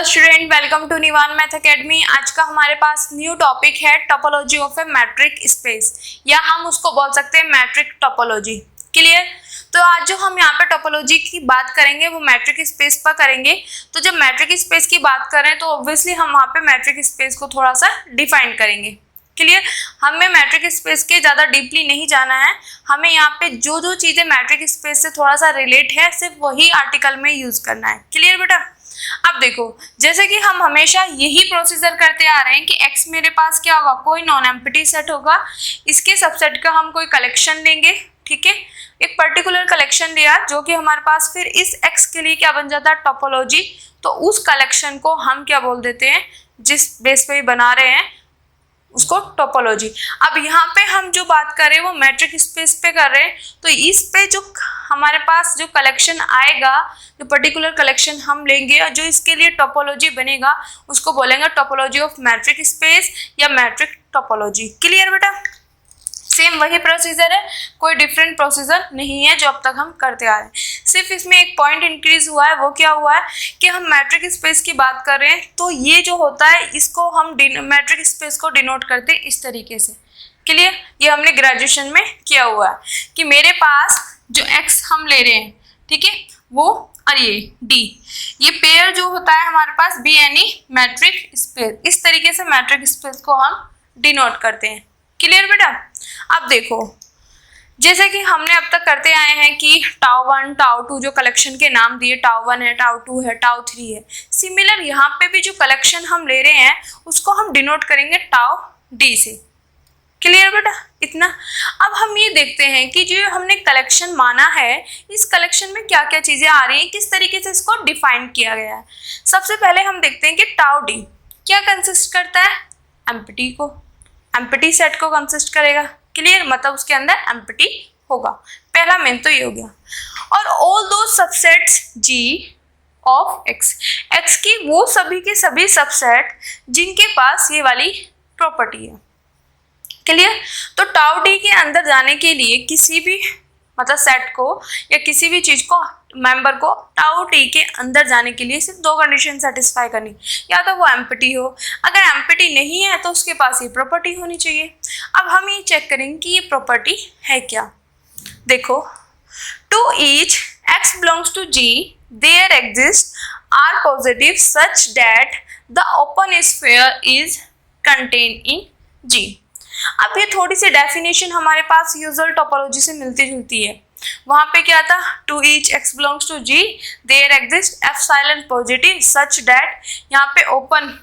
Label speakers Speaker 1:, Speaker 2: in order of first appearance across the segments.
Speaker 1: Hello student, welcome to Nivan math academy. आज का हमारे पास न्यू टॉपिक है topology of a metric space, या हम उसको बोल सकते हैं मैट्रिक टोपोलॉजी। क्लियर? तो आज जो हम यहाँ पे टोपोलॉजी की बात करेंगे वो मैट्रिक स्पेस पर करेंगे। तो जब मैट्रिक स्पेस की बात करें तो ऑब्वियसली हम वहाँ पे मैट्रिक स्पेस को थोड़ा सा डिफाइन करेंगे। क्लियर? हमें मैट्रिक स्पेस के ज़्यादा डीपली नहीं जाना है। हमें यहाँ पे जो जो चीज़ें मैट्रिक स्पेस से थोड़ा सा रिलेट है सिर्फ वही आर्टिकल में यूज़ करना है। क्लियर बेटा? अब देखो, जैसे कि हम हमेशा यही प्रोसीजर करते आ रहे हैं कि x मेरे पास क्या होगा, कोई नॉन एम्प्टी सेट होगा, इसके सबसेट का हम कोई कलेक्शन लेंगे। ठीक है, एक पर्टिकुलर कलेक्शन लिया जो कि हमारे पास फिर इस x के लिए क्या बन जाता है, टोपोलॉजी। तो उस कलेक्शन को हम क्या बोल देते हैं, जिस बेस पे बना रहे हैं उसको टोपोलॉजी। अब यहाँ पे हम जो बात कर रहे हैं वो मैट्रिक स्पेस पे कर रहे हैं, तो इस पे जो हमारे पास जो कलेक्शन आएगा, जो पर्टिकुलर कलेक्शन हम लेंगे और जो इसके लिए टोपोलॉजी बनेगा उसको बोलेंगे टोपोलॉजी ऑफ मैट्रिक स्पेस या मैट्रिक टोपोलॉजी। क्लियर बेटा? सेम वही प्रोसीजर है, कोई डिफरेंट प्रोसीजर नहीं है जो अब तक हम करते आ रहे हैं। सिर्फ इसमें एक पॉइंट इंक्रीज हुआ है, वो क्या हुआ है कि हम मैट्रिक स्पेस की बात कर रहे हैं तो ये जो होता है इसको हम मैट्रिक स्पेस को डिनोट करते हैं इस तरीके से। क्लियर? ये हमने ग्रेजुएशन में किया हुआ है कि मेरे पास जो एक्स हम ले रहे हैं, ठीक है, वो और ये डी, ये पेयर जो होता है हमारे पास बी यानी मैट्रिक स्पेस। इस तरीके से मैट्रिक स्पेस को हम डिनोट करते हैं। क्लियर बेटा? अब देखो, जैसे कि हमने अब तक करते आए हैं कि टाउ 1 टाउ 2 जो कलेक्शन के नाम दिए, टाउ 1 है, टाउ 2 है, टाउ 3 है। सिमिलर यहाँ पे भी जो कलेक्शन हम ले रहे हैं उसको हम डिनोट करेंगे टाउ डी से। क्लियर बेटा? इतना। अब हम ये देखते हैं कि जो हमने कलेक्शन माना है इस कलेक्शन में क्या क्या चीज़ें आ रही हैं, किस तरीके से इसको डिफाइन किया गया है। सबसे पहले हम देखते हैं कि टाउ डी क्या कंसिस्ट करता है, एम्प्टी को, एम्प्टी सेट को कंसिस्ट करेगा। क्लियर? मतलब उसके अंदर एम्प्टी होगा। पहला मेन तो ये हो गया। और all those subsets g of x, x की वो सभी के सभी सबसेट जिनके पास ये वाली प्रॉपर्टी है। क्लियर? तो टाउ डी के अंदर जाने के लिए किसी भी मतलब सेट को या किसी भी चीज को, मेंबर को टाउ टी के अंदर जाने के लिए सिर्फ दो कंडीशन सेटिस्फाई करनी, या तो वो एम्प्टी हो, अगर एम्प्टी नहीं है तो उसके पास ये प्रॉपर्टी होनी चाहिए। अब हम ये चेक करेंगे कि ये प्रॉपर्टी है क्या। देखो, to each x belongs to ji there exist r positive such that the open sphere is contained in G. अब ये थोड़ी सी डेफिनेशन हमारे पास यूजुअल टोपोलॉजी से मिलती जुलती है। वहाँ पे क्या था, to each x belongs to ji there exist epsilon positive such that, यहाँ पे ओपन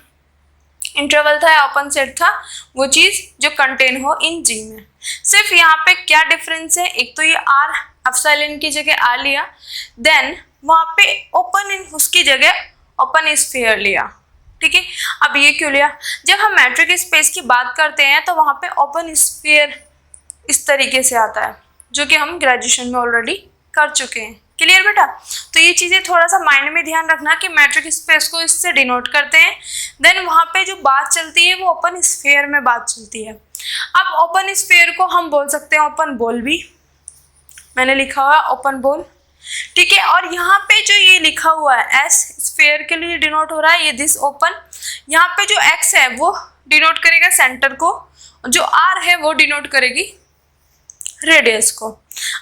Speaker 1: इंटरवल था या ओपन सेट था, वो चीज़ जो कंटेन हो इन जी में। सिर्फ यहाँ पे क्या डिफरेंस है, एक तो ये आर एप्सिलॉन की जगह आर लिया, देन वहाँ पे ओपन इन उसकी जगह ओपन स्फीयर लिया। ठीक है? अब ये क्यों लिया, जब हम मैट्रिक स्पेस की बात करते हैं तो वहाँ पे ओपन स्फीयर इस तरीके से आता है जो कि हम ग्रेजुएशन में ऑलरेडी कर चुके हैं। क्लियर बेटा? तो ये चीज़ें थोड़ा सा माइंड में ध्यान रखना कि मैट्रिक स्पेस को इससे डिनोट करते हैं। देन वहाँ पे जो बात चलती है वो ओपन स्फीयर में बात चलती है। अब ओपन स्फीयर को हम बोल सकते हैं ओपन बॉल भी, मैंने लिखा हुआ ओपन बॉल। ठीक है? और यहाँ पे जो ये लिखा हुआ है एस स्फीयर के लिए डिनोट हो रहा है, ये दिस ओपन। यहाँ पे जो एक्स है वो डिनोट करेगा सेंटर को, जो आर है वो डिनोट करेगी रेडियस को।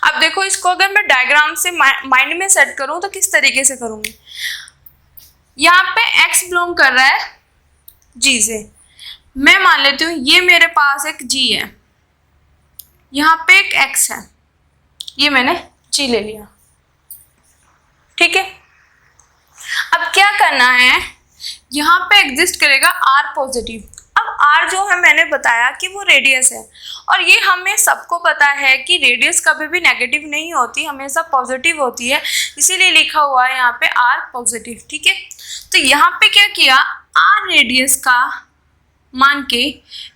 Speaker 1: अब देखो, इसको अगर मैं डायग्राम से माइंड में सेट करूँ तो किस तरीके से करूँगी। यहाँ पे एक्स बिलोंग कर रहा है जी से, मैं मान लेती हूँ ये मेरे पास एक जी है, यहाँ पे एक एक्स है, ये मैंने जी ले लिया। ठीक है? अब क्या करना है, यहाँ पे एग्जिस्ट करेगा आर पॉजिटिव। अब आर जो है मैंने बताया कि वो रेडियस है, और ये हमें सबको पता है कि रेडियस कभी भी नेगेटिव नहीं होती, हमेशा पॉजिटिव होती है, इसीलिए लिखा हुआ है यहाँ पे आर पॉजिटिव। ठीक है? तो यहाँ पे क्या किया, आर रेडियस का मान के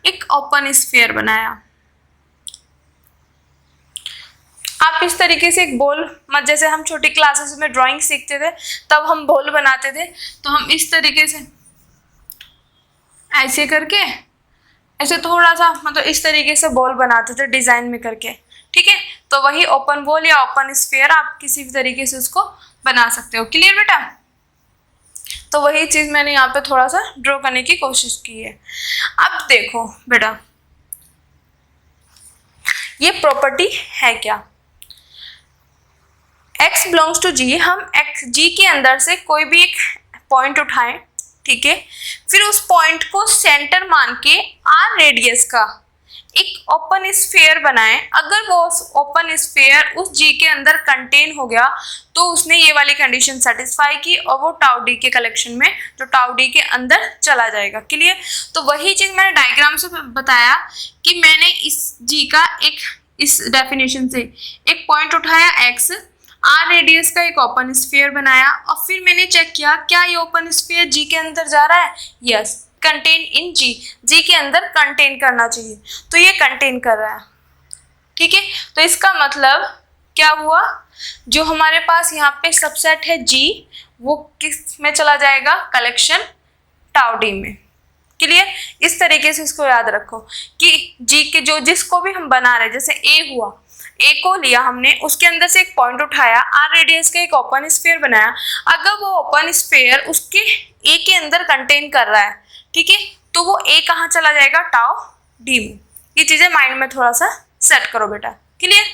Speaker 1: एक ओपन स्फीयर बनाया। आप इस तरीके से एक बॉल, जैसे हम छोटी क्लासेस में ड्राइंग सीखते थे तब हम बॉल बनाते थे, तो हम इस तरीके से ऐसे करके ऐसे थोड़ा सा मतलब इस तरीके से बॉल बनाते थे डिजाइन में करके। ठीक है? तो वही ओपन बॉल या ओपन स्फीयर आप किसी भी तरीके से उसको बना सकते हो। क्लियर बेटा? तो वही चीज़ मैंने यहाँ पे थोड़ा सा ड्रॉ करने की कोशिश की है। अब देखो बेटा, ये प्रॉपर्टी है क्या, x बिलोंग्स टू g, हम x g के अंदर से कोई भी एक पॉइंट उठाएं, ठीक है, फिर उस पॉइंट को सेंटर मान के r रेडियस का एक ओपन स्फीयर बनाएं। अगर वो ओपन स्फीयर उस g के अंदर कंटेन हो गया तो उसने ये वाली कंडीशन सेटिस्फाई की और वो टाउ d के कलेक्शन में जो टाउ d के अंदर चला जाएगा। क्लियर? तो वही चीज मैंने डायग्राम से बताया कि मैंने इस g का एक इस डेफिनेशन से एक पॉइंट उठाया x, r रेडियस का एक ओपन स्फीयर बनाया और फिर मैंने चेक किया क्या ये ओपन स्फीयर g के अंदर जा रहा है। यस, कंटेन इन g के अंदर कंटेन करना चाहिए, तो ये कंटेन कर रहा है। ठीक है, तो इसका मतलब क्या हुआ, जो हमारे पास यहाँ पे सबसेट है g वो किस में चला जाएगा, कलेक्शन टाउ d में। क्लियर? इस तरीके से इसको याद रखो कि g के जो जिसको भी हम बना रहे हैं, जैसे a हुआ, a को लिया हमने, उसके अंदर से एक पॉइंट उठाया, r रेडियस का एक ओपन स्फीयर बनाया। अगर वो ओपन स्फीयर उसके a के अंदर कंटेन कर रहा है, ठीक है, तो वो a कहाँ चला जाएगा, टाउ d में। ये चीजें माइंड में थोड़ा सा सेट करो बेटा। क्लियर?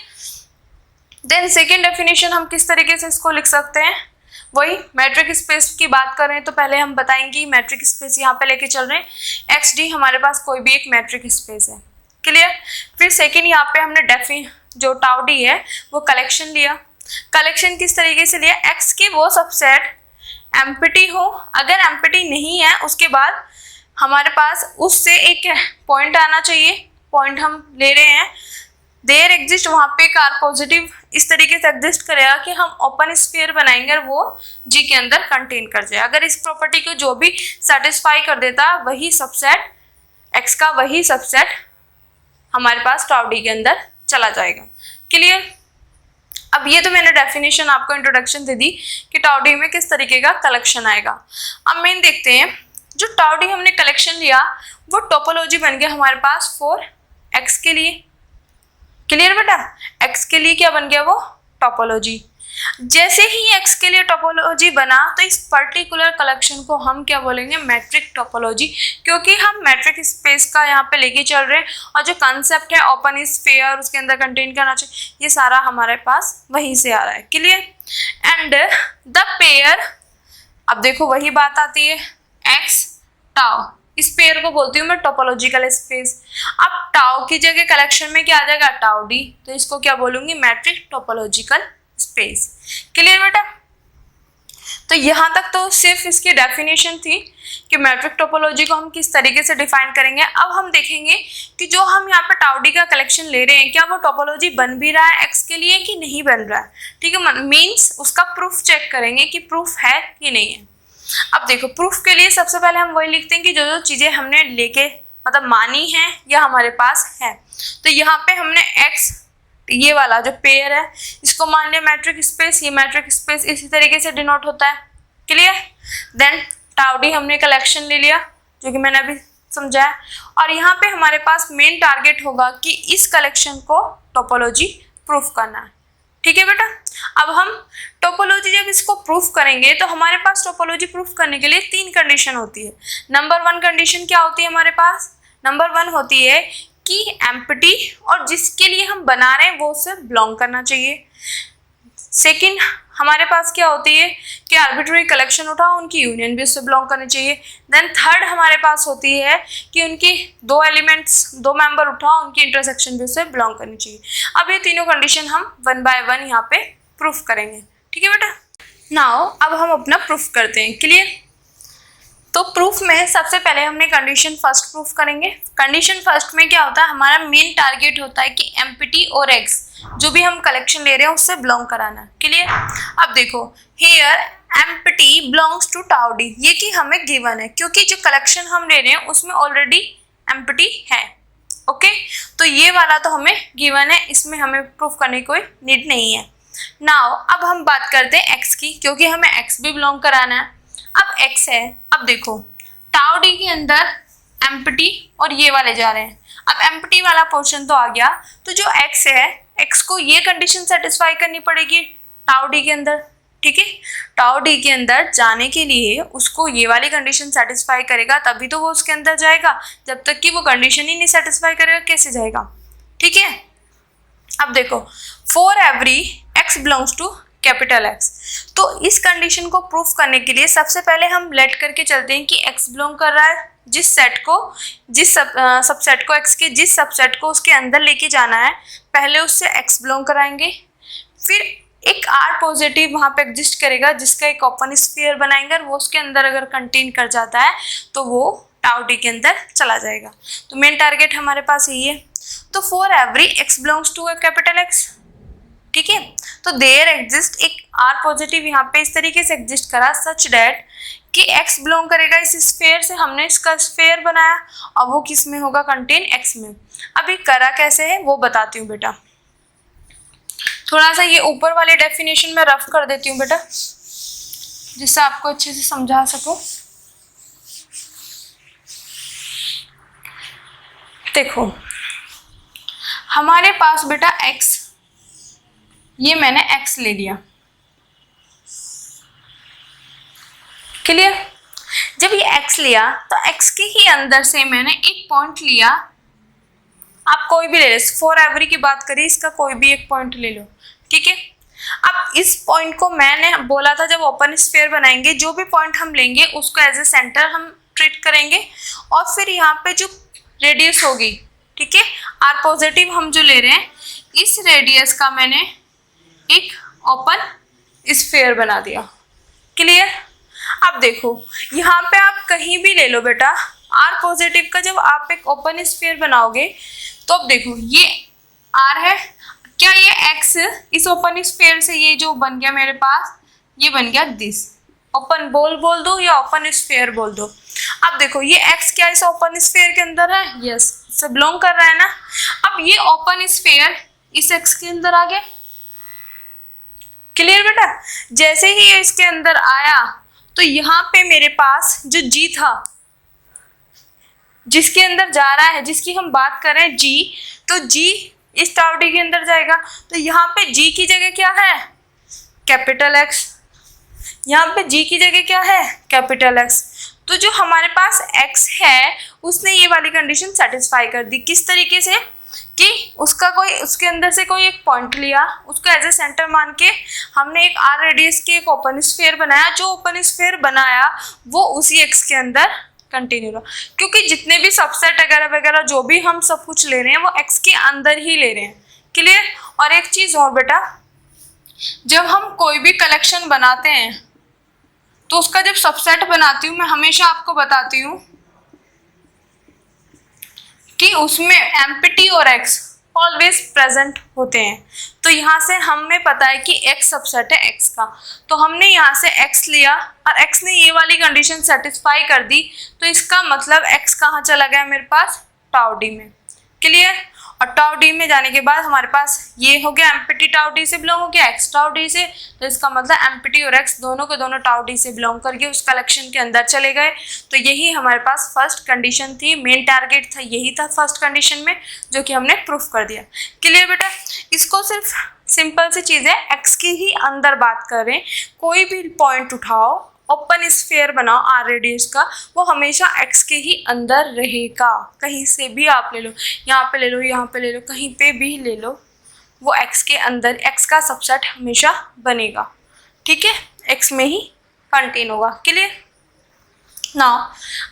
Speaker 1: देन सेकेंड डेफिनेशन हम किस तरीके से इसको लिख सकते हैं, वही मैट्रिक स्पेस की बात कर रहे हैं तो पहले हम बताएंगे मैट्रिक स्पेस यहाँ पे लेके चल रहे हैं। एक्स डी हमारे पास कोई भी एक मैट्रिक स्पेस है। क्लियर? फिर सेकेंड यहाँ पे हमने जो टाउ डी है वो कलेक्शन लिया। कलेक्शन किस तरीके से लिया, एक्स की वो सबसेट एम्प्टी हो, अगर एम्प्टी नहीं है उसके बाद हमारे पास उससे एक पॉइंट आना चाहिए, पॉइंट हम ले रहे हैं, देयर एग्जिस्ट, वहाँ पे कार पॉजिटिव इस तरीके से एग्जिस्ट करेगा कि हम ओपन स्फीयर बनाएंगे और वो जी के अंदर कंटेन कर जाए। अगर इस प्रॉपर्टी को जो भी सेटिस्फाई कर देता वही सबसेट एक्स का वही सबसेट हमारे पास टाउ डी के अंदर चला जाएगा। क्लियर? अब ये तो मैंने डेफिनेशन आपको इंट्रोडक्शन दे दी कि टाउ डी में किस तरीके का कलेक्शन आएगा। अब मेन देखते हैं, जो टाउ डी हमने कलेक्शन लिया वो टोपोलॉजी बन गया हमारे पास फॉर एक्स के लिए। क्लियर बेटा? एक्स के लिए क्या बन गया, वो टोपोलॉजी। जैसे ही एक्स के लिए टोपोलॉजी बना तो इस पर्टिकुलर कलेक्शन को हम क्या बोलेंगे, मैट्रिक टोपोलॉजी, क्योंकि हम मैट्रिक स्पेस का यहाँ पे लेके चल रहे हैं और जो कंसेप्ट है ओपन स्फीयर उसके अंदर कंटेन करना चाहिए, ये सारा हमारे पास वहीं से आ रहा है। क्लियर? एंड द पेयर, अब देखो वही बात आती है, एक्स टाउ, इस पेयर को बोलती हूँ मैं टोपोलॉजिकल स्पेस। अब टाउ की जगह कलेक्शन में क्या आ जाएगा, टाउ डी, तो इसको क्या बोलूंगी, मैट्रिक टोपोलॉजिकल स्पेस। क्लियर बेटा? तो यहाँ तक तो सिर्फ इसकी डेफिनेशन थी कि मैट्रिक टोपोलॉजी को हम किस तरीके से डिफाइन करेंगे। अब हम देखेंगे कि जो हम यहाँ पे टाउ डी का कलेक्शन ले रहे हैं क्या वो टोपोलॉजी बन भी रहा है एक्स के लिए कि नहीं बन रहा है। ठीक है, मीन्स उसका प्रूफ चेक करेंगे कि प्रूफ है कि नहीं है। अब देखो, प्रूफ के लिए सबसे पहले हम वही लिखते हैं कि जो जो चीज़ें हमने लेके मतलब मानी है या हमारे पास है। तो यहाँ पे हमने एक्स, ये वाला जो पेयर है इसको मान लिया मैट्रिक स्पेस, ये मैट्रिक स्पेस इसी तरीके से डिनोट होता है। क्लियर? देन टाउ डी हमने कलेक्शन ले लिया जो कि मैंने अभी समझाया, और यहाँ पे हमारे पास मेन टारगेट होगा कि इस कलेक्शन को टोपोलॉजी प्रूफ करना है। ठीक है बेटा? अब हम टोपोलॉजी जब इसको प्रूफ करेंगे तो हमारे पास टोपोलॉजी प्रूफ करने के लिए 3 कंडीशन होती है। नंबर 1 कंडीशन क्या होती है हमारे पास, नंबर 1 होती है कि एम्प्टी और जिसके लिए हम बना रहे हैं वो उससे बिलोंग करना चाहिए। सेकंड हमारे पास क्या होती है कि आर्बिट्रेरी कलेक्शन उठाओ, उनकी यूनियन भी उससे बिलोंग करनी चाहिए। देन थर्ड हमारे पास होती है कि उनकी 2 एलिमेंट्स, 2 मेंबर उठाओ, उनकी इंटरसेक्शन भी उससे बिलोंग करनी चाहिए। अब ये तीनों कंडीशन हम 1 बाय 1 यहाँ पे प्रूफ करेंगे। ठीक है बेटा? नाउ अब हम अपना प्रूफ करते हैं। क्लियर? तो प्रूफ में सबसे पहले हमने कंडीशन फर्स्ट प्रूफ करेंगे। कंडीशन फर्स्ट में क्या होता है, हमारा मेन टारगेट होता है कि एम्प्टी और एक्स जो भी हम कलेक्शन ले रहे हैं उससे बिलोंग कराना। क्लियर? अब देखो, here empty belongs to tau d, ये कि हमें गिवन है क्योंकि जो कलेक्शन हम ले रहे हैं उसमें ऑलरेडी एम्प्टी है। ओके, तो ये वाला तो हमें गिवन है, इसमें हमें प्रूफ करने की कोई नीड नहीं है। नाउ अब हम बात करते हैं एक्स की, क्योंकि हमें एक्स भी बिलोंग कराना है। अब एक्स है, अब देखो टाउ डी के अंदर एम्प्टी और ये वाले जा रहे हैं। अब एम्प्टी वाला पोर्शन तो आ गया, तो जो एक्स है, एक्स को ये कंडीशन सेटिस्फाई करनी पड़ेगी टाउ डी के अंदर। ठीक है, टाउ डी के अंदर जाने के लिए उसको ये वाली कंडीशन सेटिस्फाई करेगा तभी तो वो उसके अंदर जाएगा, जब तक कि वो कंडीशन ही नहीं सेटिस्फाई करेगा कैसे जाएगा। ठीक है, अब देखो for every x belongs to capital X, तो इस कंडीशन को प्रूफ करने के लिए सबसे पहले हम लेट करके चलते हैं कि x बिलोंग कर रहा है जिस सेट को, जिस सबसेट को, x के जिस सबसेट को उसके अंदर लेके जाना है पहले उससे x बिलोंग कराएंगे, फिर एक R पॉजिटिव वहाँ पे एग्जिस्ट करेगा जिसका एक ओपन स्फीयर बनाएंगे और वो उसके अंदर अगर कंटेन कर जाता है तो वो टाउ डी के अंदर चला जाएगा। तो मेन टारगेट हमारे पास यही है। तो for every x belongs to capital X, ठीक है, तो देयर एग्जिस्ट एक R पॉजिटिव यहाँ पे इस तरीके से एग्जिस्ट करा सच डैट कि x बिलोंग करेगा इस स्फीयर से, हमने इसका स्फीयर बनाया और वो किस में होगा, कंटेन x में। अभी करा कैसे है वो बताती हूँ बेटा, थोड़ा सा ये ऊपर वाले डेफिनेशन में रफ कर देती हूँ बेटा जिससे आपको अच्छे से समझा सकूं। देखो हमारे पास बेटा x, ये मैंने x ले लिया, क्लियर। जब ये x लिया तो x के ही अंदर से मैंने एक पॉइंट लिया, आप कोई भी ले लो, फॉर एवरी की बात करिए, इसका कोई भी एक पॉइंट ले लो, ठीक है। अब इस पॉइंट को मैंने बोला था जब ओपन स्फीयर बनाएंगे जो भी पॉइंट हम लेंगे उसको एज ए सेंटर हम ट्रीट करेंगे और फिर यहाँ पे जो रेडियस होगी, ठीक है, R पॉजिटिव हम जो ले रहे हैं इस रेडियस का मैंने एक ओपन स्फीयर बना दिया, क्लियर। अब देखो यहाँ पे आप कहीं भी ले लो बेटा, R पॉजिटिव का जब आप एक ओपन स्फीयर बनाओगे तो अब देखो ये R है, क्या ये x इस ओपन स्फीयर से ये जो बन गया मेरे पास, ये बन गया दिस ओपन बोल दो या ओपन स्फीयर बोल दो। अब देखो ये x क्या इस ओपन स्फीयर के अंदर है, यस, से बिलोंग कर रहा है ना। अब ये ओपन स्फीयर इस x के अंदर आ गया, क्लियर बेटा। जैसे ही ये इसके अंदर आया तो यहाँ पे मेरे पास जो g था, जिसके अंदर जा रहा है, जिसकी हम बात कर रहे हैं g, तो g इस टाउ डी के अंदर जाएगा। तो यहाँ पे g की जगह क्या है, कैपिटल X, यहाँ पे g की जगह क्या है, कैपिटल X। तो जो हमारे पास x है उसने ये वाली कंडीशन सेटिस्फाई कर दी, किस तरीके से कि उसका कोई, उसके अंदर से कोई एक पॉइंट लिया, उसको एज ए सेंटर मान के हमने एक R रेडियस के एक ओपन स्फीयर बनाया, जो ओपन स्फीयर बनाया वो उसी x के अंदर कंटिन्यू रहा, क्योंकि जितने भी सबसेट वगैरह वगैरह जो भी हम सब कुछ ले रहे हैं वो x के अंदर ही ले रहे हैं, क्लियर। और एक चीज और बेटा, जब हम कोई भी कलेक्शन बनाते हैं तो उसका जब सबसेट बनाती हूँ मैं हमेशा आपको बताती हूँ कि उसमें एम्प्टी और x ऑलवेज प्रेजेंट होते हैं। तो यहाँ से हमें पता है कि x सबसेट है x का, तो हमने यहाँ से x लिया और x ने ये वाली कंडीशन सेटिस्फाई कर दी, तो इसका मतलब x कहाँ चला गया मेरे पास, टाउ डी में, क्लियर। और टाउ डी में जाने के बाद हमारे पास ये हो गया एम्प्टी टाउ डी से बिलोंग हो गया, x टाउ डी से, तो इसका मतलब एम्प्टी और x दोनों के दोनों टाउ डी से बिलोंग करके उस कलेक्शन के अंदर चले गए। तो यही हमारे पास फर्स्ट कंडीशन थी, मेन टारगेट था यही था फर्स्ट कंडीशन में, जो कि हमने प्रूफ कर दिया, क्लियर बेटा। इसको सिर्फ सिंपल सी चीज़ है, x के ही अंदर बात कर रहे हैं, कोई भी पॉइंट उठाओ, ओपन स्फीयर बनाओ R रेडियस का, वो हमेशा x के ही अंदर रहेगा। कहीं से भी आप ले लो, यहाँ पे ले लो, यहाँ पे ले लो, कहीं पे भी ले लो, वो x के अंदर x का सबसेट हमेशा बनेगा, ठीक है, x में ही कंटेन होगा, क्लियर। नाउ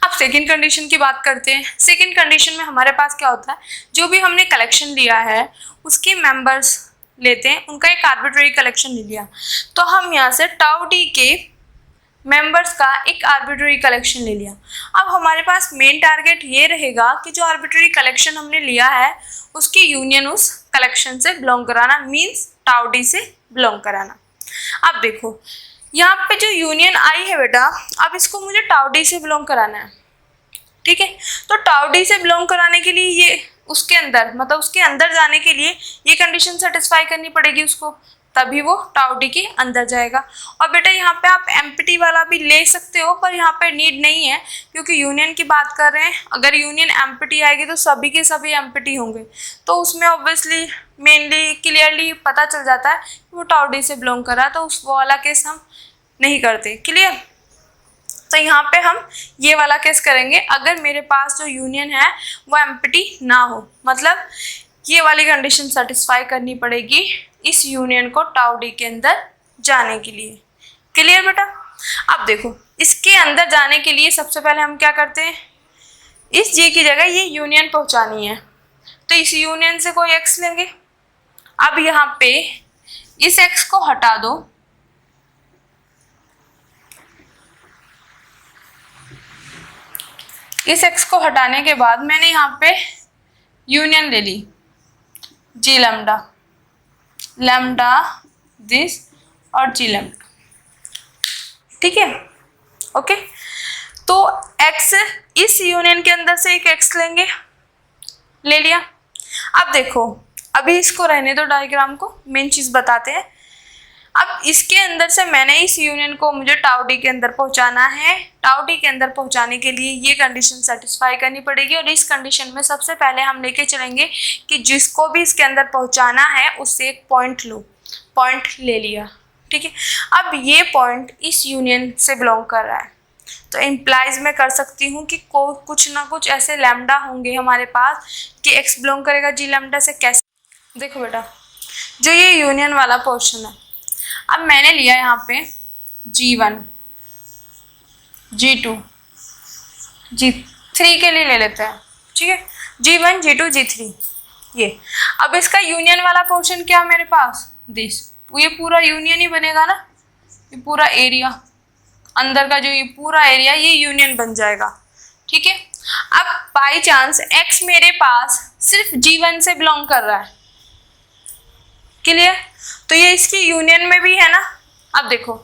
Speaker 1: अब सेकंड कंडीशन की बात करते हैं। सेकंड कंडीशन में हमारे पास क्या होता है, जो भी हमने कलेक्शन लिया है उसके मेंबर्स लेते हैं, उनका एक आर्बिट्रेरी कलेक्शन ले लिया, तो हम यहाँ से टाउ डी के मेंबर्स का एक आर्बिट्रेरी कलेक्शन ले लिया। अब हमारे पास मेन टारगेट ये रहेगा कि जो आर्बिट्रेरी कलेक्शन हमने लिया है उसकी यूनियन उस कलेक्शन से बिलोंग कराना, मींस टाउ डी से बिलोंग कराना। अब देखो यहाँ पे जो यूनियन आई है बेटा, अब इसको मुझे टाउ डी से बिलोंग कराना है, ठीक है। तो टाउ डी से बिलोंग कराने के लिए ये उसके अंदर, मतलब उसके अंदर जाने के लिए ये कंडीशन सेटिस्फाई करनी पड़ेगी उसको, तभी वो टाउ डी के अंदर जाएगा। और बेटा यहाँ पे आप एम्प्टी वाला भी ले सकते हो, पर यहाँ पे नीड नहीं है क्योंकि यूनियन की बात कर रहे हैं। अगर यूनियन एम्प्टी आएगी तो सभी के सभी एम्प्टी होंगे, तो उसमें ऑब्वियसली मेनली क्लियरली पता चल जाता है कि वो टाउ डी से बिलोंग कर रहा है, तो उस वाला केस हम नहीं करते। क्लियर? तो यहाँ पे हम ये वाला केस करेंगे अगर मेरे पास जो यूनियन है वो एम्प्टी ना हो, मतलब ये वाली कंडीशन सेटिस्फाई करनी पड़ेगी इस यूनियन को टाउ डी के अंदर जाने के लिए। क्लियर बेटा? अब देखो इसके अंदर जाने के लिए सबसे पहले हम क्या करते हैं, इस जे की जगह ये यूनियन पहुंचानी है, तो इस यूनियन से कोई एक्स लेंगे। अब यहाँ पे इस एक्स को हटा दो, इस एक्स को हटाने के बाद मैंने यहाँ पे यूनियन ले ली जी लैम्डा, लैम्डा दिस और जी लैम्डा। ठीक है? ओके, तो एक्स इस यूनियन के अंदर से एक एक्स लेंगे, ले लिया। अब देखो अभी इसको रहने दो डायग्राम को, मेन चीज बताते हैं। अब इसके अंदर से मैंने इस यूनियन को मुझे टाउ डी के अंदर पहुंचाना है। टाउ डी के अंदर पहुंचाने के लिए ये कंडीशन सेटिस्फाई करनी पड़ेगी और इस कंडीशन में सबसे पहले हम लेके चलेंगे कि जिसको भी इसके अंदर पहुंचाना है उससे एक पॉइंट लो, पॉइंट ले लिया। ठीक है? अब ये पॉइंट इस यूनियन से बिलोंग कर रहा है, तो इम्प्लाइज मैं कर सकती हूँ कि कुछ ना कुछ ऐसे लैम्डा होंगे हमारे पास कि एक्स बिलोंग करेगा जी लैम्डा से। कैसे? देखो बेटा, जो ये यूनियन वाला पोर्शन है, अब मैंने लिया यहाँ पे G1, G2, G3 के लिए ले लेते हैं। ठीक है? G1, G2, G3 ये। अब इसका यूनियन वाला पोर्शन क्या है मेरे पास, दिस, ये पूरा यूनियन ही बनेगा ना, ये पूरा एरिया अंदर का जो ये पूरा एरिया ये यूनियन बन जाएगा। ठीक है? अब बाई चांस x मेरे पास सिर्फ G1 से बिलोंग कर रहा है। क्लियर? तो ये इसकी यूनियन में भी है ना। अब देखो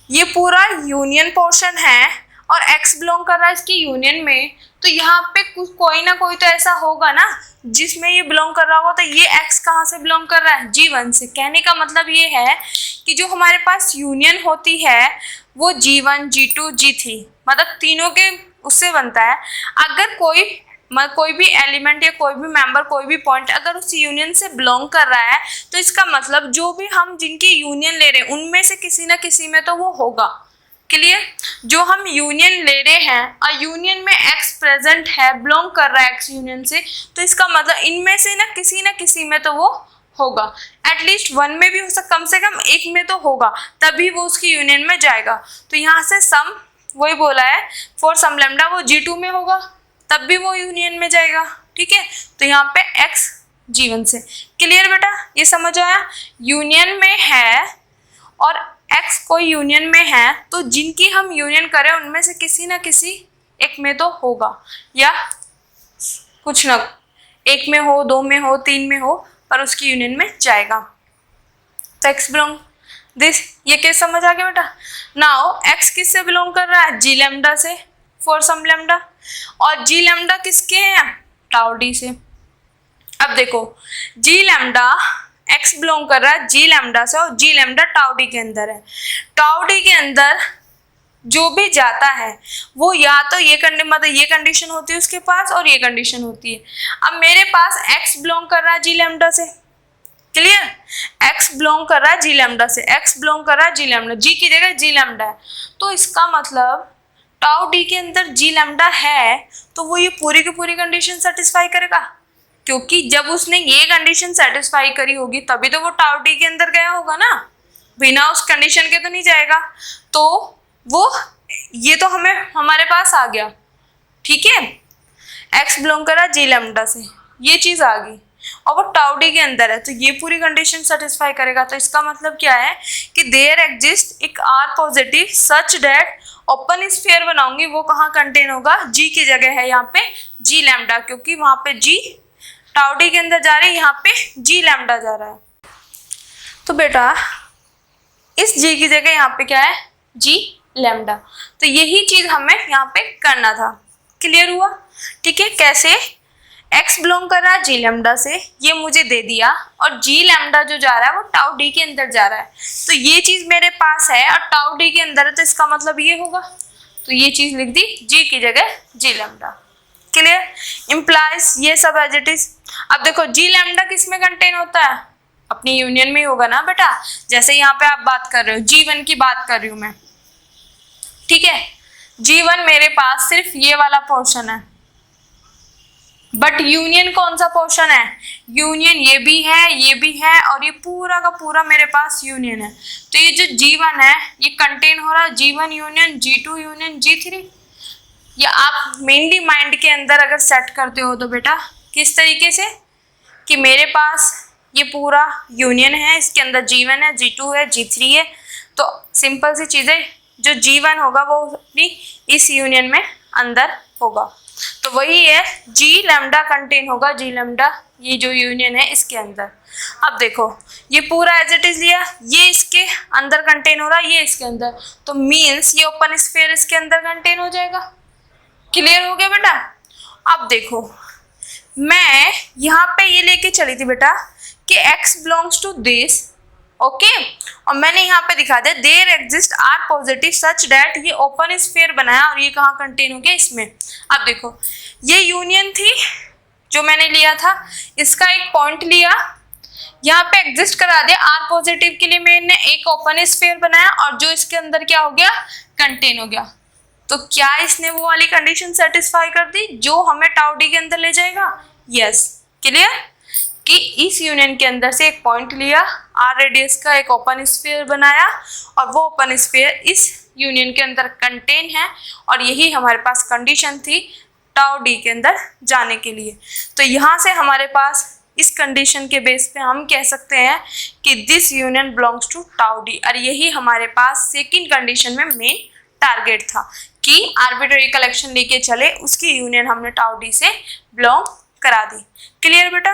Speaker 1: ये पूरा यूनियन पोर्शन है और x बिलोंग कर रहा है इसकी यूनियन में, तो यहाँ पे कोई ना कोई तो ऐसा होगा ना जिसमें ये बिलोंग कर रहा होगा। तो ये x कहाँ से बिलोंग कर रहा है, G1 से। कहने का मतलब ये है कि जो हमारे पास यूनियन होती है वो G1, G2, G3 मतलब तीनों के उससे बनता है। अगर कोई भी एलिमेंट या कोई भी मेंबर, कोई भी पॉइंट अगर उस यूनियन से बिलोंग कर रहा है तो इसका मतलब जो भी हम जिनकी यूनियन ले रहे हैं उनमें से किसी ना किसी में तो वो होगा। क्लियर? जो हम यूनियन ले रहे हैं और यूनियन में x प्रेजेंट है, बिलोंग कर रहा है x यूनियन से, तो इसका मतलब इनमें से ना किसी में तो वो होगा। एटलीस्ट वन में भी हो सकता, कम से कम एक में तो होगा, तभी वो उसकी यूनियन में जाएगा। तो यहाँ से सम वही बोला है, फॉर सम लैम्डा वो G2 में होगा तब भी वो यूनियन में जाएगा। ठीक है? तो यहाँ पे x G1 से। क्लियर बेटा? ये समझ आया? यूनियन में है और x कोई यूनियन में है, तो जिनकी हम यूनियन करें उनमें से किसी ना किसी एक में तो होगा, या कुछ ना एक में हो, दो में हो, तीन में हो, पर उसकी यूनियन में जाएगा। तो x बिलोंग दिस, ये केस समझ आ गया बेटा? नाउ x किससे बिलोंग कर रहा है, जी लैम्डा से, फॉर सम लैम्डा, और जी लैम्डा किसके हैं, टाउ डी से। अब देखो जी लैम्डा x बिलोंग कर रहा है जी लैम्डा से और जी लैम्डा टाउ डी के अंदर है। टाउ डी के अंदर जो भी जाता है वो या तो ये कंडीशन होती है उसके पास और ये कंडीशन होती है। अब मेरे पास x बिलोंग कर रहा है जी लैम्डा से। क्लियर? x बिलोंग कर रहा है जी लैम्डा से, x बिलोंग कर रहा है जी लैम्डा, जी की जगह जी लैम्डा है, तो इसका मतलब टाउ डी के अंदर जी लैम्डा है तो वो ये पूरी की पूरी कंडीशन सेटिस्फाई करेगा, क्योंकि जब उसने ये कंडीशन सेटिस्फाई करी होगी तभी तो वो टाउ डी के अंदर गया होगा ना, बिना उस कंडीशन के तो नहीं जाएगा। तो वो ये तो हमारे पास आ गया। ठीक है? x बिलोंग करा जी लैम्डा से, ये चीज आ गई और वो टाउ डी के अंदर है तो ये पूरी कंडीशन सेटिस्फाई करेगा। तो इसका मतलब क्या है कि देयर एग्जिस्ट एक r positive such that open sphere बनाऊंगी, वो कहाँ कंटेन होगा, जी की जगह है यहाँ पे जी लैम्डा, क्योंकि वहां पे जी टाउ डी के अंदर जा रही है, यहाँ पे जी लैम्डा जा रहा है। तो बेटा इस जी की जगह यहाँ पे क्या है, जी लैम्डा। तो यही चीज हमें यहाँ पे करना था। क्लियर हुआ? ठीक है? कैसे, x बिलोंग कर रहा है जी लैम्डा से, ये मुझे दे दिया, और जी लैम्डा जो जा रहा है वो टाउ डी के अंदर जा रहा है, तो ये चीज मेरे पास है और टाउ डी के अंदर है, तो इसका मतलब ये होगा। तो ये चीज लिख दी जी की जगह जी लैम्डा। क्लियर? इम्प्लाइज ये सब एज इट इज। अब देखो जी लैम्डा किस में कंटेन होता है, अपनी यूनियन में ही होगा ना बेटा। जैसे यहाँ पे आप बात कर रहे हो, G1 की बात कर रही हूँ मैं, ठीक है। G1 मेरे पास सिर्फ ये वाला पोर्शन है, बट यूनियन कौन सा पोर्शन है? यूनियन ये भी है, ये भी है, और ये पूरा का पूरा मेरे पास यूनियन है। तो ये जो G1 है ये कंटेन हो रहा है G1 union G2 union G3। या आप मेनली माइंड के अंदर अगर सेट करते हो तो बेटा किस तरीके से कि मेरे पास ये पूरा यूनियन है, इसके अंदर G1 है, G2 है, G3 है। तो सिंपल सी चीज़ें, जो G1 होगा वो अपनी इस यूनियन में अंदर होगा, तो वही है G लैम्डा कंटेन होगा, G लैम्डा ये जो यूनियन है इसके अंदर। अब देखो ये पूरा एज इट इज लिया, ये इसके अंदर कंटेन हो रहा है, ये इसके अंदर, तो मीन्स ये ओपन स्फीयर इसके अंदर कंटेन हो जाएगा। क्लियर हो गया बेटा? अब देखो मैं यहाँ पे ये लेके चली थी बेटा कि x belongs to this, okay, और मैंने यहाँ पे दिखा दिया there exist r positive such that ये ओपन स्फीयर बनाया और ये कहाँ कंटेन हो गया? इसमें। अब देखो ये यूनियन थी जो मैंने लिया था, इसका एक पॉइंट लिया, यहाँ पे एग्जिस्ट करा दिया आर पॉजिटिव के लिए मैंने एक ओपन स्फीयर बनाया, और जो इसके अंदर क्या हो गया? कंटेन हो गया। तो क्या इसने वो वाली कंडीशन सेटिस्फाई कर दी जो हमें टाउ डी के अंदर ले जाएगा? यस। क्लियर कि इस यूनियन के अंदर से एक पॉइंट लिया, आर रेडियस का एक ओपन स्फीयर बनाया, और वो ओपन स्फीयर इस यूनियन के अंदर कंटेन है, और यही हमारे पास कंडीशन थी टाउ डी के अंदर जाने के लिए। तो यहाँ से हमारे पास इस कंडीशन के बेस पे हम कह सकते हैं कि this union belongs to tau d, और यही हमारे पास सेकेंड कंडीशन में मेन टारगेट था कि आर्बिट्रेरी कलेक्शन लेके चले, उसकी यूनियन हमने टाउ डी से बिलोंग करा दी। क्लियर बेटा?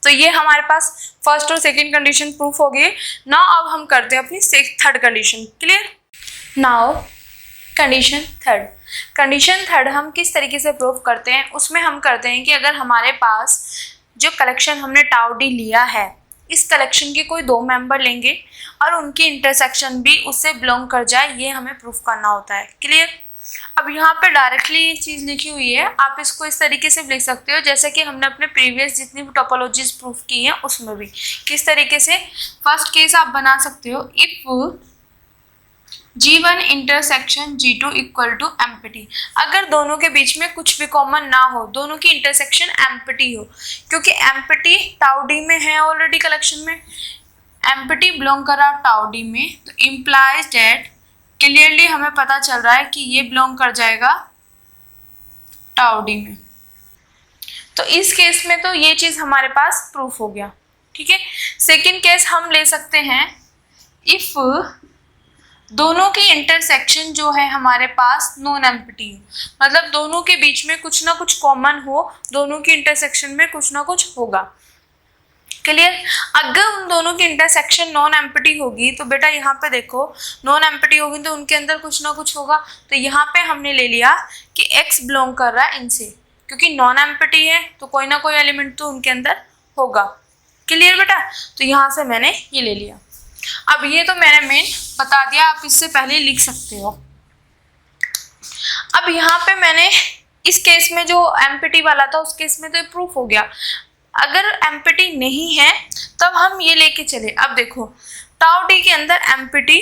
Speaker 1: तो ये हमारे पास फर्स्ट और सेकंड कंडीशन प्रूफ हो गई। नाउ अब हम करते हैं अपनी third condition. Clear? Now condition third. Condition third हम किस तरीके से प्रूफ करते हैं? उसमें हम करते हैं कि अगर हमारे पास जो कलेक्शन हमने टाउ डी लिया है, इस कलेक्शन के कोई दो मेंबर लेंगे और उनकी इंटरसेक्शन भी उससे बिलोंग कर जाए, ये हमें प्रूफ करना होता है। क्लियर? अब यहाँ पे डायरेक्टली ये चीज़ लिखी हुई है, आप इसको इस तरीके से लिख सकते हो जैसे कि हमने अपने प्रीवियस जितनी भी टोपोलॉजीज प्रूफ की हैं उसमें भी। किस तरीके से? फर्स्ट केस आप बना सकते हो, if G1 intersection G2 equal to empty. अगर दोनों के बीच में कुछ भी कॉमन ना हो, दोनों की इंटरसेक्शन एम्प्टी हो, क्योंकि एम्प्टी टाउ डी में है ऑलरेडी कलेक्शन में, एम्प्टी बिलोंग कर रहा टाउ डी में, तो इम्प्लाइज डेट क्लियरली हमें पता चल रहा है कि ये बिलोंग कर जाएगा टाउ डी में। तो इस केस में तो ये चीज़ हमारे पास प्रूफ हो गया। ठीक है, सेकेंड केस हम ले सकते हैं, इफ दोनों की इंटरसेक्शन जो है हमारे पास नॉन एम्प्टी है, मतलब दोनों के बीच में कुछ ना कुछ कॉमन हो, दोनों की इंटरसेक्शन में कुछ ना कुछ होगा। क्लियर? अगर उन दोनों की इंटरसेक्शन नॉन एम्प्टी होगी तो बेटा यहाँ पे देखो नॉन एम्प्टी होगी तो उनके अंदर कुछ ना कुछ होगा। तो यहाँ पे हमने ले लिया कि x बिलोंग कर रहा है इनसे, क्योंकि नॉन एम्प्टी है तो कोई ना कोई एलिमेंट तो उनके अंदर होगा। क्लियर बेटा? तो यहाँ से मैंने ये ले लिया। अब ये तो मैंने मेन बता दिया, आप इससे पहले लिख सकते हो। अब यहाँ पे मैंने इस केस में जो एम्प्टी वाला था उस केस में तो प्रूफ हो गया। अगर एम्प्टी नहीं है तब हम ये लेके चले। अब देखो टाउ डी के अंदर एम्प्टी,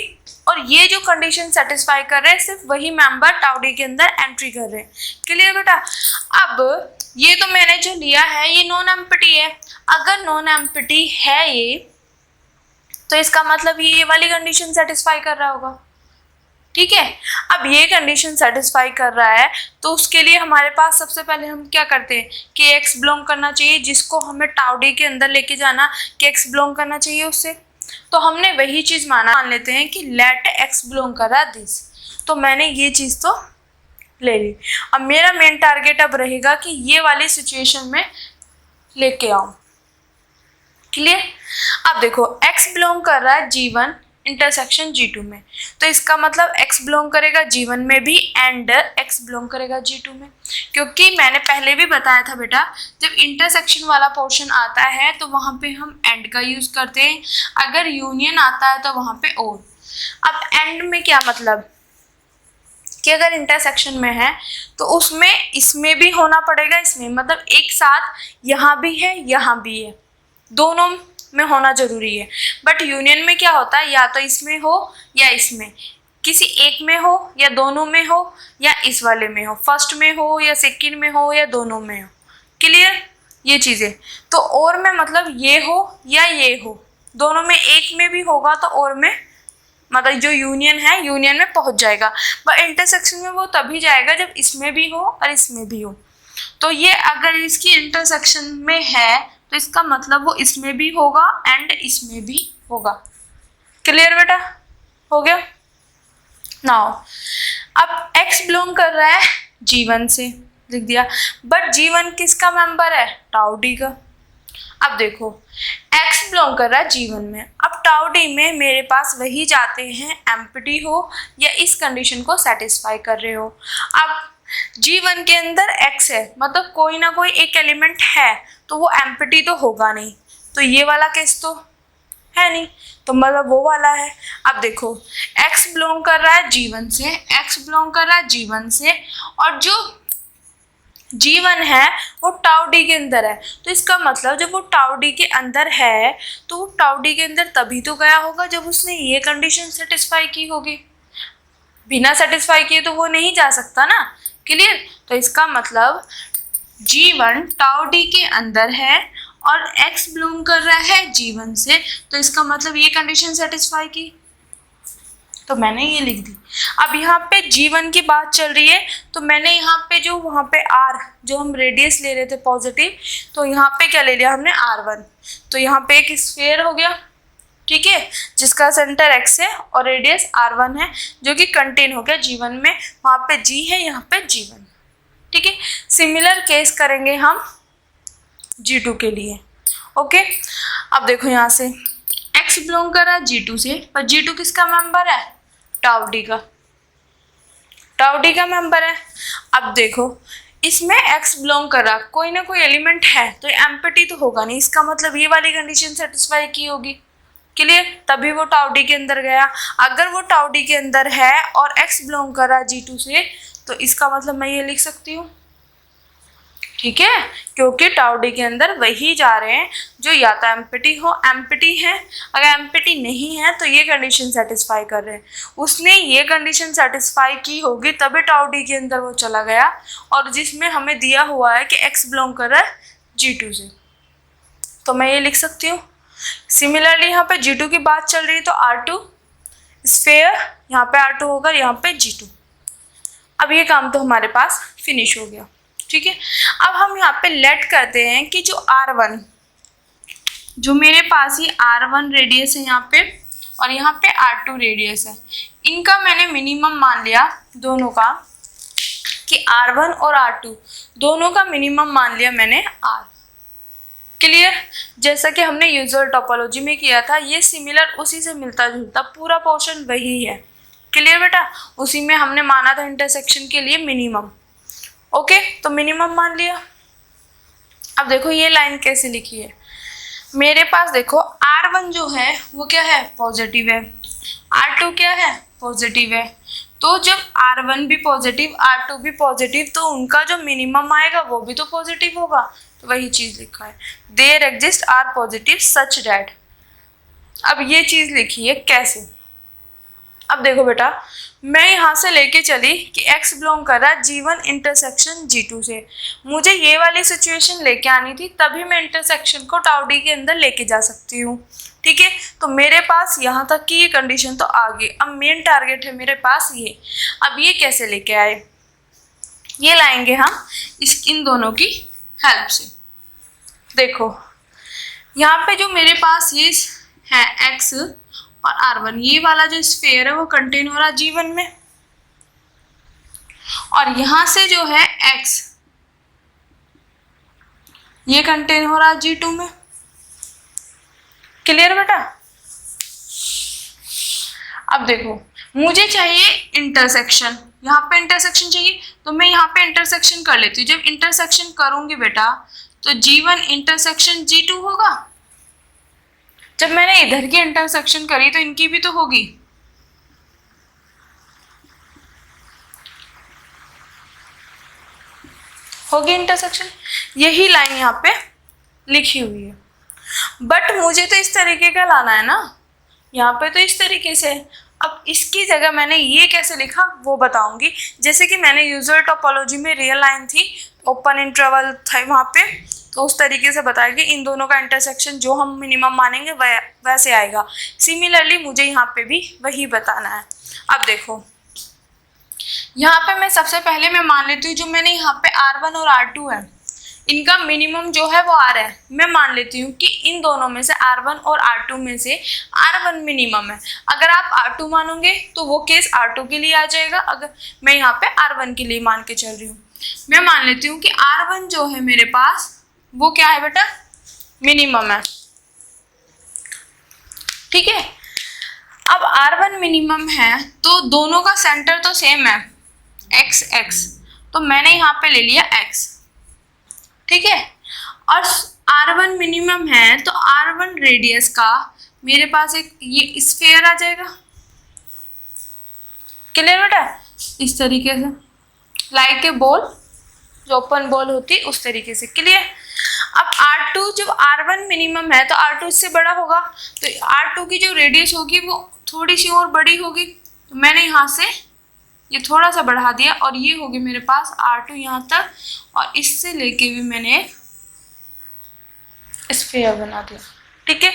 Speaker 1: और ये जो कंडीशन सेटिस्फाई कर रहे हैं सिर्फ वही मेंबर टाउ डी के अंदर एंट्री कर रहे हैं। क्लियर बेटा? अब ये तो मैंने जो लिया है ये नॉन एम्प्टी है। अगर नॉन एम्प्टी है ये, तो इसका मतलब ये वाली कंडीशन सेटिस्फाई कर रहा होगा। ठीक है, अब ये कंडीशन सेटिस्फाई कर रहा है तो उसके लिए हमारे पास सबसे पहले हम क्या करते हैं कि x बिलोंग करना चाहिए, जिसको हमें टाउ डी के अंदर लेके जाना कि x बिलोंग करना चाहिए उससे। तो हमने वही चीज़ मान लेते हैं कि लेट x बिलोंग कर रहा दिस, तो मैंने ये चीज़ तो ले ली। अब मेरा मेन टारगेट अब रहेगा कि ये वाली सिचुएशन में लेके आऊँ। क्लियर? अब देखो x बिलोंग कर रहा है G1 इंटरसेक्शन G2 में, तो इसका मतलब x बिलोंग करेगा G1 में भी एंड x बिलोंग करेगा G2 में, क्योंकि मैंने पहले भी बताया था बेटा जब इंटरसेक्शन वाला पोर्शन आता है तो वहाँ पे हम एंड का यूज़ करते हैं, अगर यूनियन आता है तो वहाँ पे और। अब एंड में क्या मतलब कि अगर इंटरसेक्शन में है तो उसमें इसमें भी होना पड़ेगा, इसमें मतलब एक साथ यहाँ भी है यहाँ भी है, दोनों में होना जरूरी है, बट यूनियन में क्या होता है, या तो इसमें हो या इसमें, किसी एक में हो या दोनों में हो या इस वाले में हो, फर्स्ट में हो या सेकंड में हो या दोनों में हो। क्लियर ये चीज़ें। तो और में मतलब ये हो या ये हो, दोनों में एक में भी होगा तो और में मतलब जो यूनियन है यूनियन में पहुंच जाएगा, पर इंटरसेक्शन में वो तभी जाएगा जब इसमें भी हो और इसमें भी हो। तो ये अगर इसकी इंटरसेक्शन में है तो इसका मतलब वो इसमें भी होगा एंड इसमें भी होगा। क्लियर बेटा, हो गया। नाउ अब x बिलोंग कर रहा है G1 से, लिख दिया, बट G1 किसका मेंबर है, टाउ डी का। अब देखो x बिलोंग कर रहा है G1 में, अब टाउ डी में मेरे पास वही जाते हैं एम्प्टी हो या इस कंडीशन को सेटिस्फाई कर रहे हो। अब G1 के अंदर x है, मतलब कोई ना कोई एक एलिमेंट है, तो वो एम्प्टी तो होगा नहीं, तो ये वाला केस तो है नहीं, तो मतलब वो वाला है। अब देखो x बिलोंग कर रहा है G1 से, x बिलोंग कर रहा है G1 से, और जो G1 है वो टाउ डी के अंदर है, तो इसका मतलब जब वो टाउ डी के अंदर है तो वो टाउ डी के अंदर तभी तो गया होगा जब उसने ये कंडीशन सेटिस्फाई की होगी, बिना सेटिस्फाई किए तो वो नहीं जा सकता ना। क्लियर, तो इसका मतलब G1 टाउ डी के अंदर है और x बिलोंग कर रहा है G1 से, तो इसका मतलब ये कंडीशन सेटिस्फाई की, तो मैंने ये लिख दी। अब यहाँ पे G1 की बात चल रही है, तो मैंने यहाँ पे जो वहाँ पे R जो हम रेडियस ले रहे थे पॉजिटिव, तो यहाँ पे क्या ले लिया हमने R1, तो यहाँ पे एक स्फीयर हो गया, ठीक है, जिसका सेंटर x है और रेडियस R1 है, जो कि कंटेन हो गया G1 में, वहाँ पे G है, यहाँ पे G1, ठीक है। सिमिलर केस करेंगे हम G2 के लिए। ओके, अब देखो यहाँ से x बिलोंग कर रहा है G2 से, पर G2 किसका मेंबर है, टाउ डी का, टाउ डी का मेंबर है। अब देखो इसमें x बिलोंग कर रहा, कोई ना कोई एलिमेंट है तो एम्प्टी तो होगा नहीं, इसका मतलब ये वाली कंडीशन सेटिस्फाई की होगी। क्लियर, तभी वो टाउ डी के अंदर गया। अगर वो टाउ डी के अंदर है और x बिलोंग कर रहा है G2 से, तो इसका मतलब मैं ये लिख सकती हूँ, ठीक है, क्योंकि टाउ डी के अंदर वही जा रहे हैं जो या तो एम्प्टी हो, एम्प्टी है, अगर एम्प्टी नहीं है तो ये कंडीशन सेटिस्फाई कर रहे हैं, उसने ये कंडीशन सेटिस्फाई की होगी तभी टाउ डी के अंदर वो चला गया, और जिसमें हमें दिया हुआ है कि x बिलोंग कर रहा है G2 से, तो मैं ये लिख सकती हूँ। सिमिलरली यहाँ पे G2 की बात चल रही है, तो R2 स्फीयर, यहाँ पे R2 होगा, यहाँ पे G2। अब ये काम तो हमारे पास फिनिश हो गया, ठीक है। अब हम यहाँ पे लेट करते हैं कि जो R1, जो मेरे पास ही R1 रेडियस है यहाँ पे और यहाँ पे R2 रेडियस है, इनका मैंने मिनिमम मान लिया दोनों का, कि R1 और R2 दोनों का मिनिमम मान लिया मैंने R। क्लियर, जैसा कि हमने यूजुअल टोपोलॉजी में किया था, ये सिमिलर उसी से मिलता जुलता पूरा पोर्शन वही है। क्लियर बेटा, उसी में हमने माना था इंटरसेक्शन के लिए मिनिमम। ओके, तो मिनिमम मान लिया। अब देखो ये लाइन कैसे लिखी है, मेरे पास देखो R1 जो है वो क्या है, पॉजिटिव है, R2 क्या है, पॉजिटिव है, तो जब R1 भी पॉजिटिव R2 भी पॉजिटिव, तो उनका जो मिनिमम आएगा वो भी तो पॉजिटिव होगा, तो वही चीज़ लिखा है, there exist r positive such that. अब ये चीज़ लिखी है कैसे, अब देखो बेटा, मैं यहाँ से लेके चली कि x बिलोंग कर रहा है G1 इंटरसेक्शन G2 से, मुझे ये वाली सिचुएशन लेके आनी थी, तभी मैं इंटरसेक्शन को टाउ डी के अंदर लेके जा सकती हूँ, ठीक है। तो मेरे पास यहाँ तक की ये कंडीशन तो आ गई, अब मेन टारगेट है मेरे पास ये। अब ये कैसे लेके आए, ये लाएंगे हम इन दोनों की हेल्प से। देखो यहाँ पे जो मेरे पास ये है x और R1, ये वाला जो स्फीयर है वो कंटेन हो रहा है G1 में, और यहाँ से जो है x ये कंटेन हो रहा है G2 में। क्लियर बेटा, अब देखो मुझे चाहिए इंटरसेक्शन, यहाँ पे इंटरसेक्शन चाहिए, तो मैं यहाँ पे इंटरसेक्शन कर लेती हूँ। जब इंटरसेक्शन करूंगी बेटा तो G1 इंटरसेक्शन G2 होगा, जब मैंने इधर की इंटरसेक्शन करी तो इनकी भी तो होगी, इंटरसेक्शन। यही लाइन यहाँ पे लिखी हुई है। बट मुझे तो इस तरीके का लाना है ना, यहाँ पे तो इस तरीके से। अब इसकी जगह मैंने ये कैसे लिखा वो बताऊंगी। जैसे कि मैंने यूजुअल टोपोलॉजी में रियल लाइन थी, ओपन इंटरवल था वहाँ पे, तो उस तरीके से बताया कि इन दोनों का इंटरसेक्शन जो हम मिनिमम मानेंगे वैसे आएगा। सिमिलरली मुझे यहाँ पे भी वही बताना है। अब देखो यहाँ पे मैं सबसे पहले मैं मान लेती हूँ जो मैंने यहाँ पे R1 और R2 है, इनका मिनिमम जो है वो R है। मैं मान लेती हूँ कि इन दोनों में से R1 और R2 में से R1 मिनिमम है। अगर आप R2 मानोगे तो वो केस R2 के लिए आ जाएगा, अगर मैं यहाँ पे R1 के लिए मान के चल रही हूँ। मैं मान लेती हूँ कि R1 जो है मेरे पास वो क्या है बेटा, मिनिमम है। ठीक है, अब R1 मिनिमम है तो दोनों का सेंटर तो सेम है x x, तो मैंने यहाँ पे ले लिया x। ठीक है, और R1 मिनिमम है तो R1 रेडियस का मेरे पास एक ये स्फीयर आ जाएगा। क्लियर बेटा, इस तरीके से लाइक ए बॉल, जो ओपन बॉल होती है उस तरीके से। क्लियर। अब R2 जब R1 मिनिमम है तो R2 इससे बड़ा होगा, तो R2 की जो रेडियस होगी वो थोड़ी सी और बड़ी होगी, तो मैंने यहाँ से ये थोड़ा सा बढ़ा दिया और ये होगी मेरे पास R2 यहाँ तक, और इससे लेके भी मैंने स्फीयर बना दिया। ठीक है,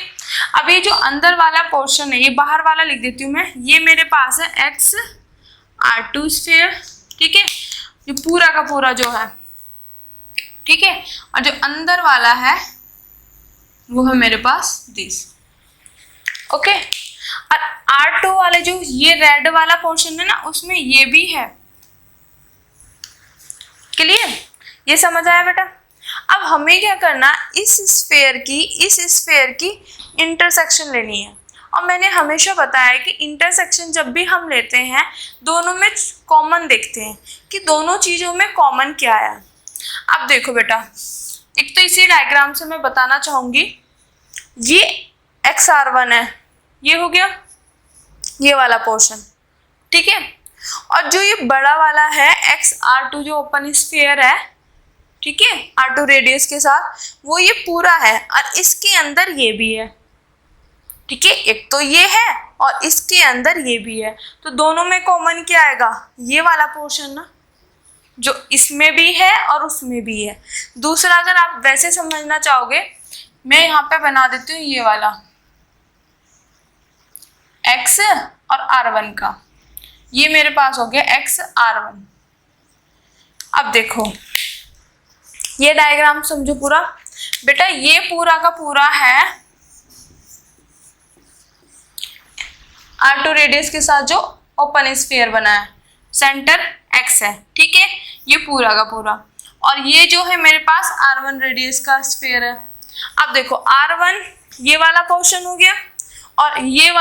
Speaker 1: अब ये जो अंदर वाला पोर्शन है ये बाहर वाला लिख देती हूँ मैं, ये मेरे पास है x R2 स्फीयर। ठीक है, जो पूरा का पूरा जो है, ठीक है, और जो अंदर वाला है वो है मेरे पास दिस। ओके, और R2 वाले जो ये रेड वाला पोर्शन है ना उसमें ये भी है। क्लियर, ये समझ आया बेटा। अब हमें क्या करना, इस स्फीयर की इंटरसेक्शन लेनी है। और मैंने हमेशा बताया है कि इंटरसेक्शन जब भी हम लेते हैं दोनों में कॉमन देखते हैं कि दोनों चीज़ों में कॉमन क्या है। अब देखो बेटा, एक तो इसी डायग्राम से मैं बताना चाहूँगी, ये XR1 है, ये हो गया ये वाला पोर्शन। ठीक है, और जो ये बड़ा वाला है XR2 जो ओपन स्फीयर है, ठीक है, R2 रेडियस के साथ, वो ये पूरा है और इसके अंदर ये भी है। ठीक है, एक तो ये है और इसके अंदर ये भी है, तो दोनों में कॉमन क्या आएगा, ये वाला पोर्शन ना, जो इसमें भी है और उसमें भी है। दूसरा अगर आप वैसे समझना चाहोगे, मैं यहाँ पे बना देती हूँ ये वाला x और R1 का, ये मेरे पास हो गया XR1। अब देखो ये डायग्राम समझो पूरा बेटा, ये पूरा का पूरा है R2 रेडियस के साथ जो ओपन स्फीयर बना है, सेंटर x है। ठीक है, ये पूरा का पूरा, और ये जो है मेरे पास R1 रेडियस का स्फीयर है। अब देखो R1 ये वाला पोर्शन हो गया और ये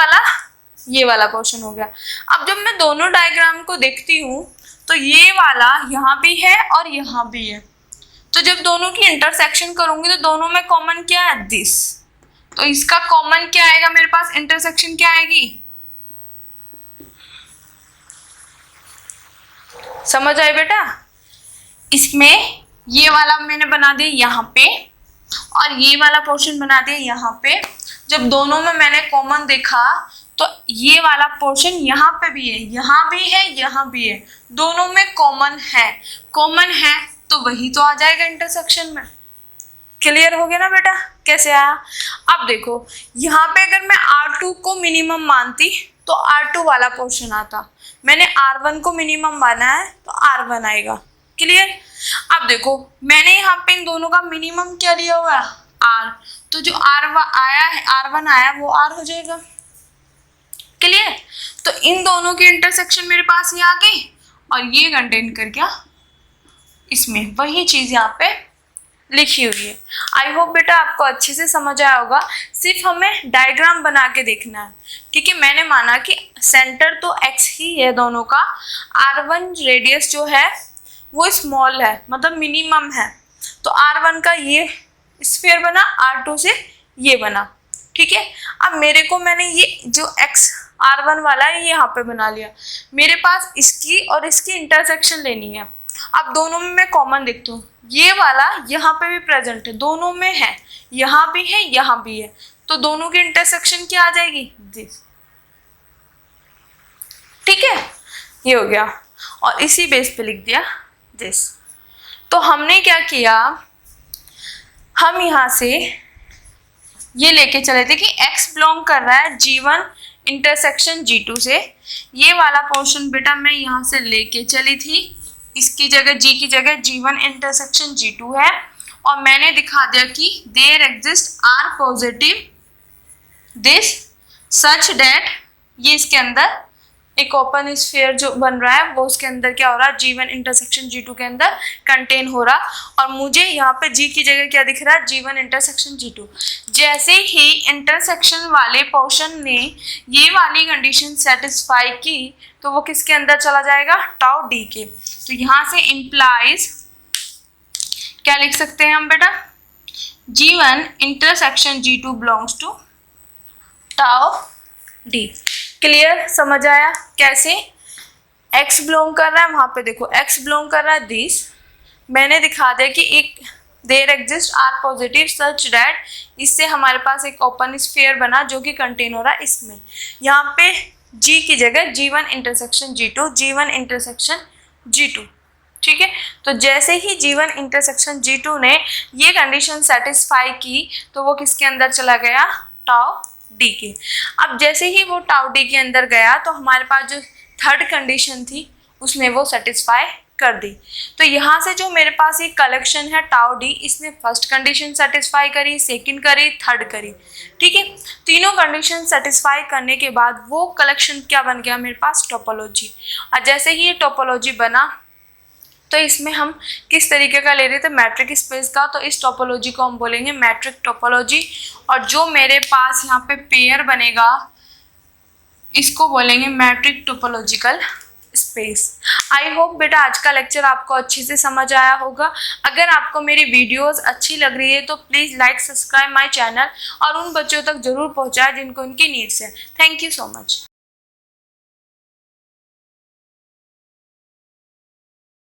Speaker 1: वाला पोर्शन हो गया। अब जब मैं दोनों डायग्राम को देखती हूँ तो ये वाला यहाँ भी है और यहाँ भी है, तो जब दोनों की इंटरसेक्शन करूंगी तो दोनों में कॉमन क्या है, दिस। तो इसका कॉमन क्या आएगा मेरे पास, इंटरसेक्शन क्या आएगी, समझ आए बेटा। इसमें ये वाला मैंने बना दिया यहाँ पे और ये वाला पोर्शन बना दिया यहाँ पे। जब दोनों में मैंने कॉमन देखा तो ये वाला पोर्शन यहाँ पे भी है, यहाँ भी है, यहाँ भी है, दोनों में कॉमन है तो वही तो आ जाएगा इंटरसेक्शन में। क्लियर हो गया ना बेटा, कैसे आया। अब देखो यहाँ पे अगर मैं R2 को मिनिमम मानती तो R2 वाला पोर्शन आता, मैंने R1 को मिनिमम माना है तो R1 आएगा। क्लियर। अब देखो मैंने यहाँ पे इन दोनों का मिनिमम क्या लिया हुआ है, R, तो जो R1 आया वो R हो जाएगा। क्लियर। तो इन दोनों की इंटरसेक्शन मेरे पास ये आ गई और ये कंटेन कर गया इसमें, वही चीज यहाँ पे लिखी हुई है। आई होप बेटा आपको अच्छे से समझ आया होगा, सिर्फ हमें डायग्राम बना के देखना है। ठीक है, मैंने माना कि सेंटर तो x ही है दोनों का, R1 रेडियस जो है वो स्मॉल है, मतलब मिनिमम है, तो R1 का ये स्फीयर बना, R2 से ये बना। ठीक है, अब मेरे को मैंने ये जो R1 वाला है ये यहाँ पे बना लिया, मेरे पास इसकी और इसकी इंटरसेक्शन लेनी है। अब दोनों में मैं कॉमन देखती हूँ, ये वाला यहाँ पे भी प्रेजेंट है, दोनों में है, यहाँ भी है यहाँ भी है, तो दोनों की इंटरसेक्शन क्या आ जाएगी, दिस। ठीक है, ये हो गया, और इसी बेस पे लिख दिया दिस। तो हमने क्या किया, हम यहाँ से ये लेके चले थे कि x बिलोंग कर रहा है G1 इंटरसेक्शन G2 से। ये वाला पोर्शन बेटा मैं यहाँ से लेके चली थी, इसकी जगह G की जगह G1 इंटरसेक्शन G2 है, और मैंने दिखा दिया कि there exist r positive this such that, ये इसके अंदर एक ओपन स्फीयर जो बन रहा है वो उसके अंदर क्या हो रहा है, G1 इंटरसेक्शन G2 के अंदर कंटेन हो रहा, और मुझे यहाँ पे G की जगह क्या दिख रहा है, G1 इंटरसेक्शन G2। जैसे ही इंटरसेक्शन वाले पोर्शन ने ये वाली कंडीशन सेटिस्फाई की तो वो किसके अंदर चला जाएगा, टाउ डी के। तो यहाँ से इम्प्लाइज क्या लिख सकते हैं हम बेटा, G1 intersection G2 belongs to tau d. Clear, समझ आया कैसे, x बिलोंग कर रहा है, वहां पे देखो x बिलोंग कर रहा है दिस, मैंने दिखा दिया कि एक there exist r positive such that, इससे हमारे पास एक ओपन स्फीयर बना जो कि कंटेन हो रहा है इसमें। यहाँ पे g की जगह G1 intersection G2, G1 intersection G2। ठीक है, तो जैसे ही G1 इंटरसेक्शन G2 ने ये कंडीशन सेटिस्फाई की तो वो किसके अंदर चला गया, टाउ डी के। अब जैसे ही वो टाउ डी के अंदर गया तो हमारे पास जो थर्ड कंडीशन थी उसने वो सेटिस्फाई कर दी। तो यहाँ से जो मेरे पास एक कलेक्शन है टाउ डी, इसने फर्स्ट कंडीशन सेटिस्फाई करी, सेकंड करी, थर्ड करी। ठीक है, तीनों कंडीशन सेटिस्फाई करने के बाद वो कलेक्शन क्या बन गया मेरे पास, टोपोलॉजी। और जैसे ही ये टोपोलॉजी बना तो इसमें हम किस तरीके का ले रहे थे, मैट्रिक स्पेस का, तो इस टोपोलॉजी को हम बोलेंगे मैट्रिक टोपोलॉजी। और जो मेरे पास यहाँ पे पेयर बनेगा इसको बोलेंगे metric topological space. I hope बेटा आज का लेक्चर आपको अच्छे से समझ आया होगा। अगर आपको मेरी वीडियोस अच्छी लग रही है तो please like subscribe my channel और उन बच्चों तक जरूर पहुँचाएं जिनको उनकी नीड्स है। Thank you so much.